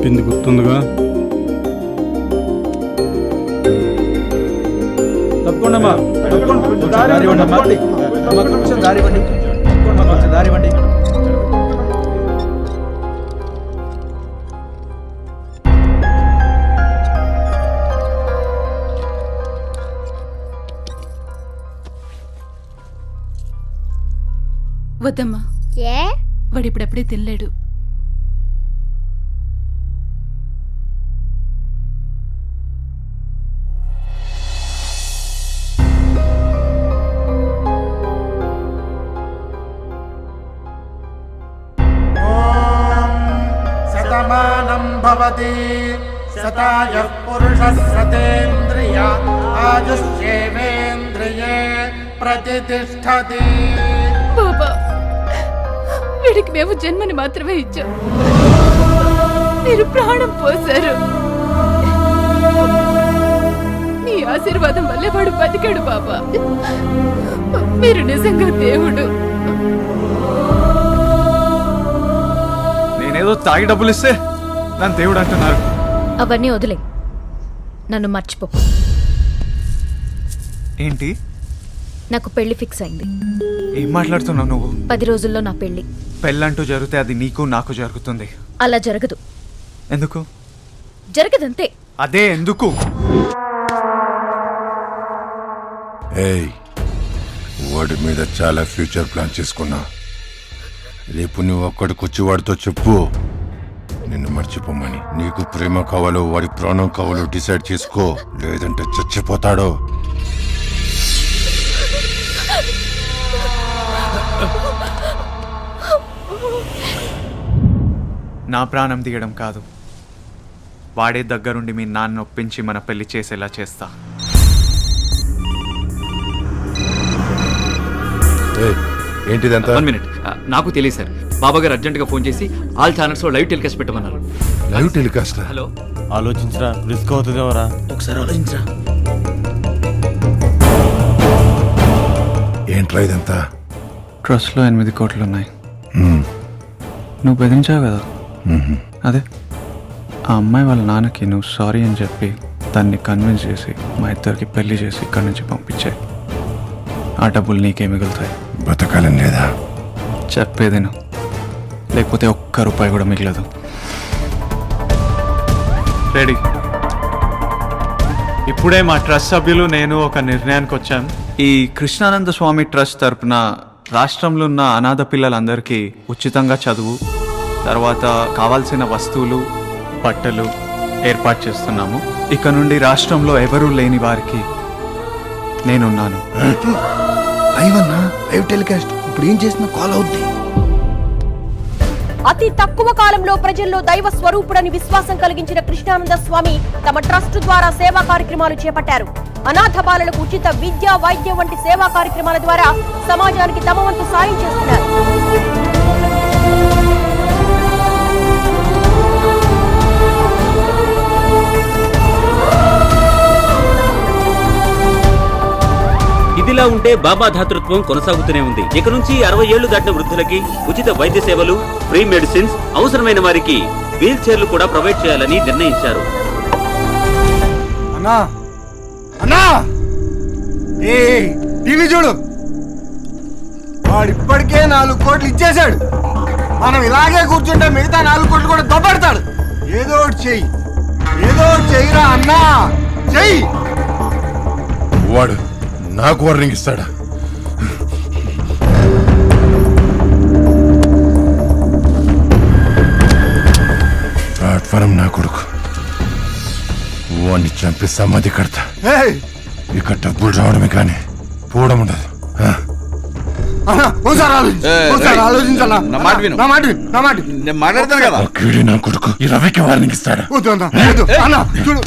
చెప్పింది గుర్తుందిగా. తప్పకుండా దారి ఇవ్వండి. వద్దమ్మా, వాడిప్పుడప్పుడే తినలేడు. శతమానం భవతి శతాయః పురుషః శతేంద్రియ ఆయుష్యేవేంద్రియే ప్రతిష్ఠతి. బాబా, వీడికి మేము జన్మని మాత్రమే ఇచ్చాం, మీరు ప్రాణం పోశారు. మీ ఆశీర్వాదం వల్లే వాడు బతికాడు బాబా. మీరు నిజంగా దేవుడు. నేనేదో తాగి డబ్బులు ఇస్తే నన్ను దేవుడు అంటున్నారు. అవన్నీ వదిలే, నన్ను మర్చిపో. ఏంటి? నాకు పెళ్లి ఫిక్స్ అయింది. ఏం మాట్లాడుతున్నావు నువ్వు? 10 రోజుల్లో నా పెళ్లి. పెళ్ళంటూ జరిగితే అది నీకు నాకు జరుగుతుంది. అలా జరగదు. ఎందుకు జరగదంతే. అదే ఎందుకు? ఏయ్, వాడి మీద చాలా ఫ్యూచర్ ప్లాన్ చేసుకున్నా. రేపు నువ్వు అక్కడికొచ్చి వాడితో చెప్పు నిన్ను మర్చిపోమని. నీకు ప్రేమ కావాలో వాడి ప్రాణం కావాలో డిసైడ్ చేసుకో, లేదంటే చచ్చిపోతాడో. నా ప్రాణం తీయడం కాదు, వాడే దగ్గరుండి మీ నాన్న ఒప్పించి మన పెళ్లి చేసేలా చేస్తా. ఏంటిదంతా? 1 మినిట్, నాకు తెలియదు సార్. బాబా గారు అర్జెంట్గా ఫోన్ చేసి ఆల్ ఛానల్స్ లో లైవ్ టెలికాస్ట్ పెట్టమన్నారు. Live telecast? హలో, ఆలోచించరా, రిస్క్ అవుతుందేమరా. ఒకసారి ఆలోచించరా. ఏంట్రా ఇదంతా? ట్రస్ట్లో 8 కోట్లు ఉన్నాయి. నువ్వు బెదిరించావు కదా, అదే ఆ అమ్మాయి వాళ్ళ నాన్నకి నువ్వు సారీ అని చెప్పి దాన్ని కన్విన్స్ చేసి మా ఇద్దరికి పెళ్లి చేసి ఇక్కడి నుంచి పంపించాయి. ఆ డబ్బులు నీకే మిగులుతాయి. బతకాలని లేదా? చెప్పేది నువ్వు, లేకపోతే ఒక్క రూపాయి కూడా మిగలదు. రెడీ? ఇప్పుడే మా ట్రస్ట్ సభ్యులు నేను ఒక నిర్ణయానికి వచ్చాం. ఈ కృష్ణానంద స్వామి ట్రస్ట్ తరపున రాష్ట్రంలో ఉన్న అనాథ పిల్లలందరికీ ఉచితంగా చదువు, తర్వాత కావాల్సిన వస్తువులు, బట్టలు ఏర్పాటు చేస్తున్నాము. ఇక నుండి రాష్ట్రంలో ఎవరూ లేని వారికి నేనున్నాను. లైవ్ టెలికాస్ట్ ఇప్పుడు ఏం చేసినా కాల్ అవుద్ది. అతి తక్కువ కాలంలో ప్రజల్లో దైవ స్వరూపుడని విశ్వాసం కలిగించిన కృష్ణానంద స్వామి తమ ట్రస్ట్ ద్వారా సేవా కార్యక్రమాలు చేపట్టారు. అనాథ బాలలకు ఉచిత విద్య, వైద్యం వంటి సేవా కార్యక్రమాల ద్వారా సమాజానికి తమ వంతు సాయం చేస్తున్నారు. ఇదిలా ఉంటే బాబా ధాతృత్వం కొనసాగుతూనే ఉంది. ఇక నుంచి 60 ఏళ్లు దాటిన వృద్ధులకి ఉచిత వైద్య సేవలు, ఫ్రీ మెడిసిన్స్, అవసరమైన వారికి వీల్ చైర్లు కూడా ప్రొవైడ్ చేయాలని నిర్ణయించారు. అన్నా అన్నా, టీవీ చూడు, వాడిప్పటికే 4 కోట్లు ఇచ్చేశాడు. మనం ఇలాగే కూర్చుంటే మిగతా 4 కోట్లు కూడా దొబ్బెడతాడు. ఏదో ఒకటి చెయ్యి, ఏదో ఒకటి చెయ్యిరా అన్నా, చెయ్యి. వాడు నాకు వార్నింగ్ ఇస్తాడా? ప్లాట్ఫారం నా కొడుకు, వాడిని చంపి సమాధి కడతా. ఇక డబ్బులు రావడమే కానీ పోవడం ఉండదు. ఆలోచించాలా? మాట్లాడతాను కదా. నా కొడుకు ఈ రవికి వార్నింగ్ ఇస్తాడా? చూడు